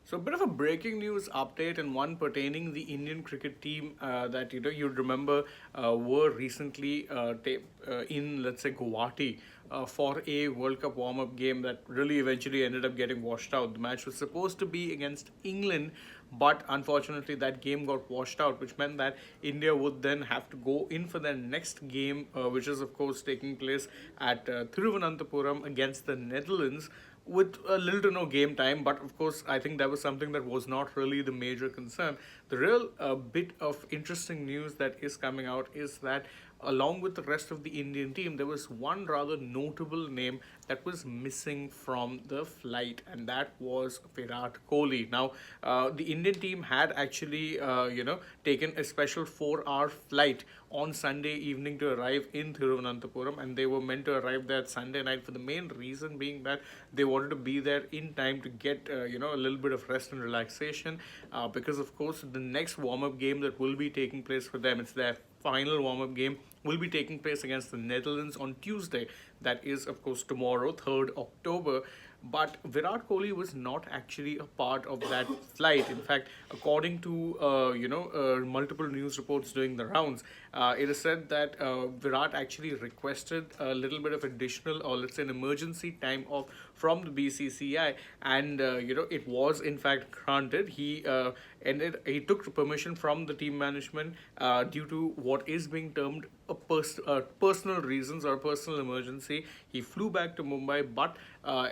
So a bit of a breaking news update and one pertaining the Indian cricket team that you'd remember were recently in, let's say, Guwahati for a World Cup warm-up game that really eventually ended up getting washed out. The match was supposed to be against England, but unfortunately that game got washed out, which meant that India would then have to go in for their next game, which is of course taking place at Thiruvananthapuram against the Netherlands, with a little to no game time. But of course, I think that was something that was not really the major concern. The real bit of interesting news that is coming out is that along with the rest of the Indian team, there was one rather notable name that was missing from the flight, and that was Virat Kohli. Now, the Indian team had actually, taken a special 4-hour flight on Sunday evening to arrive in Thiruvananthapuram, and they were meant to arrive there Sunday night for the main reason being that they wanted to be there in time to get, a little bit of rest and relaxation, because of course the next warm-up game that will be taking place for them, it's their final warm-up game, will be taking place against the Netherlands on Tuesday. That is, of course, tomorrow, 3rd October. But Virat Kohli was not actually a part of that flight. In fact, according to multiple news reports doing the rounds, it is said that Virat actually requested a little bit of additional, or let's say an emergency time off from the BCCI, and it was in fact granted. He took permission from the team management due to what is being termed a personal reasons or personal emergency. He flew back to Mumbai, but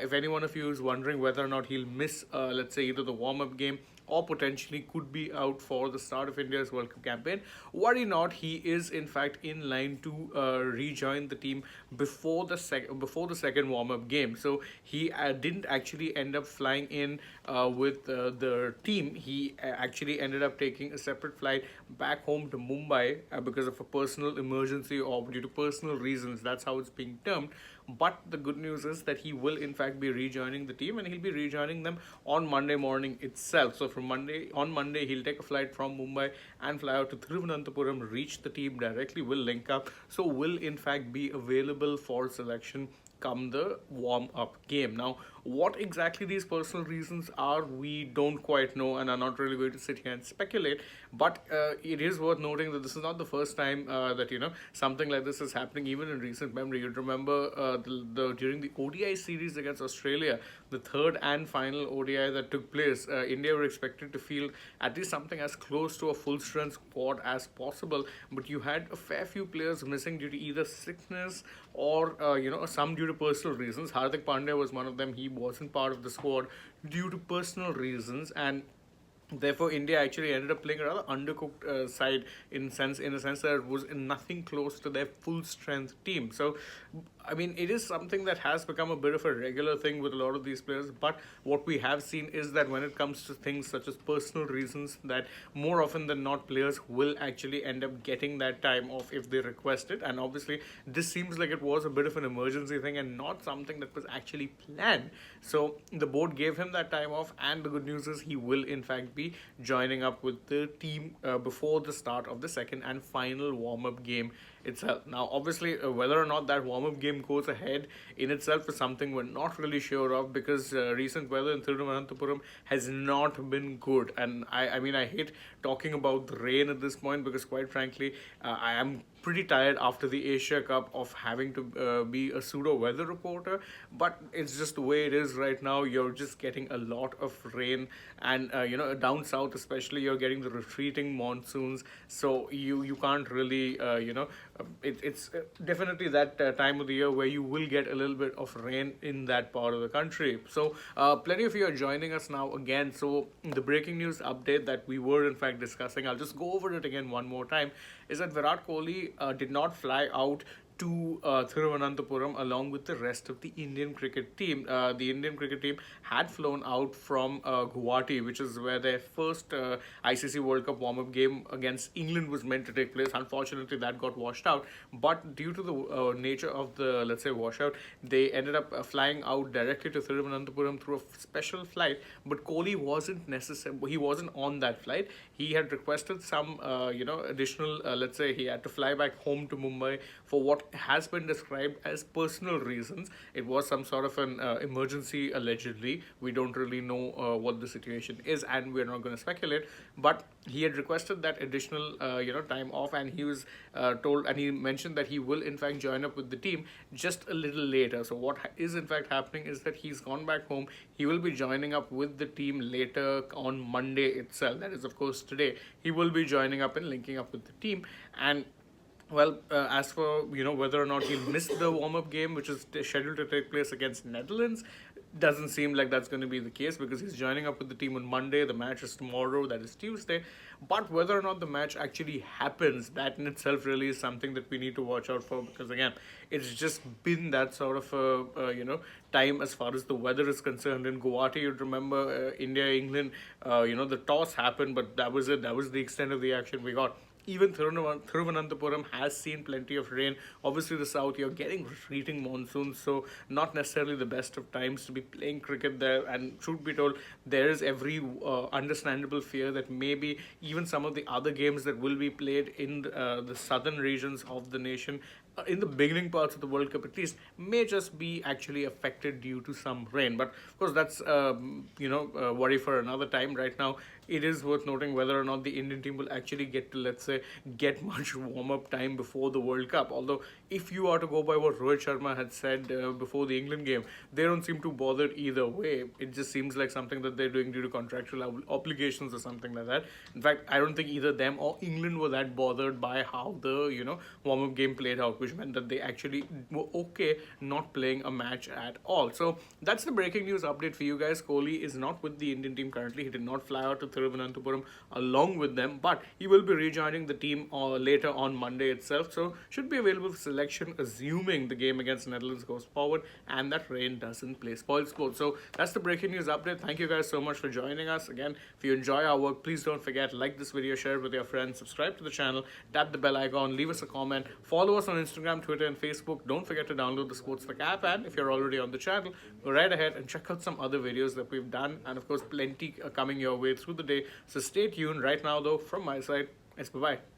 if any one of you is wondering whether or not he'll miss, let's say, either the warm-up game or potentially could be out for the start of India's World Cup campaign, worry not. He is in fact in line to rejoin the team before the second warm-up game. So he didn't actually end up flying in with the team. He actually ended up taking a separate flight back home to Mumbai because of a personal emergency or due to personal reasons. That's how it's being termed. But the good news is that he will in fact be rejoining the team, and he'll be rejoining them on Monday morning itself. So on Monday he'll take a flight from Mumbai and fly out to Thiruvananthapuram, reach the team directly, will link up, so will in fact be available for selection come the warm-up game. Now, what exactly these personal reasons are, we don't quite know and are not really going to sit here and speculate. But it is worth noting that this is not the first time that something like this is happening. Even in recent memory, you'd remember during the ODI series against Australia, the third and final ODI that took place, India were expected to field at least something as close to a full-strength squad as possible, but you had a fair few players missing due to either sickness or some due to personal reasons. Hardik Pandya was one of them. He wasn't part of the squad due to personal reasons, and therefore India actually ended up playing a rather undercooked side in a sense that it was nothing close to their full strength team. So I mean, it is something that has become a bit of a regular thing with a lot of these players. But what we have seen is that when it comes to things such as personal reasons, that more often than not, players will actually end up getting that time off if they request it. And obviously, this seems like it was a bit of an emergency thing and not something that was actually planned. So the board gave him that time off, and the good news is he will in fact be joining up with the team before the start of the second and final warm-up game itself. Now, obviously, whether or not that warm-up game goes ahead in itself is something we're not really sure of, because recent weather in Thiruvananthapuram has not been good. And I mean, I hate talking about the rain at this point because, quite frankly, I am pretty tired after the Asia Cup of having to be a pseudo weather reporter. But it's just the way it is right now. You're just getting a lot of rain, and down south especially, you're getting the retreating monsoons. So you can't really it's definitely that time of the year where you will get a little bit of rain in that part of the country. So plenty of you are joining us now again. So the breaking news update that we were in fact discussing, I'll just go over it again one more time, is that Virat Kohli did not fly out to Thiruvananthapuram along with the rest of the Indian cricket team. The Indian cricket team had flown out from Guwahati, which is where their first ICC World Cup warm-up game against England was meant to take place. Unfortunately, that got washed out. But due to the nature of the, let's say, washout, they ended up flying out directly to Thiruvananthapuram through a special flight. But Kohli wasn't necessary. He wasn't on that flight. He had requested some, additional. Let's say he had to fly back home to Mumbai for what has been described as personal reasons. It was some sort of an emergency, allegedly. We don't really know what the situation is, and we're not going to speculate. But he had requested that additional, time off, and he was told, and he mentioned that he will in fact join up with the team just a little later. So what is in fact happening is that he's gone back home. He will be joining up with the team later on Monday itself. That is, of course, today. He will be joining up and linking up with the team. And well, as for whether or not he'll miss the warm-up game, which is scheduled to take place against Netherlands, doesn't seem like that's going to be the case, because he's joining up with the team on Monday. The match is tomorrow, that is Tuesday. But whether or not the match actually happens, that in itself really is something that we need to watch out for, because again, it's just been that sort of time as far as the weather is concerned. In Guwahati, you'd remember India England, the toss happened, but that was it. That was the extent of the action we got. Even Thiruvananthapuram has seen plenty of rain. Obviously, the south, you're getting retreating monsoons, so not necessarily the best of times to be playing cricket there. And truth be told, there is every understandable fear that maybe even some of the other games that will be played in the southern regions of the nation, in the beginning parts of the World Cup at least, may just be actually affected due to some rain. But of course, that's worry for another time. Right now, it is worth noting whether or not the Indian team will actually get to, let's say, get much warm-up time before the World Cup. Although, if you are to go by what Rohit Sharma had said before the England game, they don't seem too bothered either way. It just seems like something that they're doing due to contractual obligations or something like that. In fact, I don't think either them or England were that bothered by how the warm-up game played out, which meant that they actually were okay not playing a match at all. So that's the breaking news update for you guys. Kohli is not with the Indian team currently. He did not fly out to Thiruvananthapuram along with them, but he will be rejoining the team later on Monday itself. So should be available for selection, assuming the game against Netherlands goes forward and that rain doesn't play spoil sport. So that's the breaking news update. Thank you guys so much for joining us. Again, if you enjoy our work, please don't forget, like this video, share it with your friends, subscribe to the channel, tap the bell icon, leave us a comment, follow us on Instagram, Twitter, and Facebook. Don't forget to download the Sportsbook app, and if you're already on the channel, go right ahead and check out some other videos that we've done, and of course plenty coming your way through the day. So stay tuned. Right now though, from my side, it's bye-bye.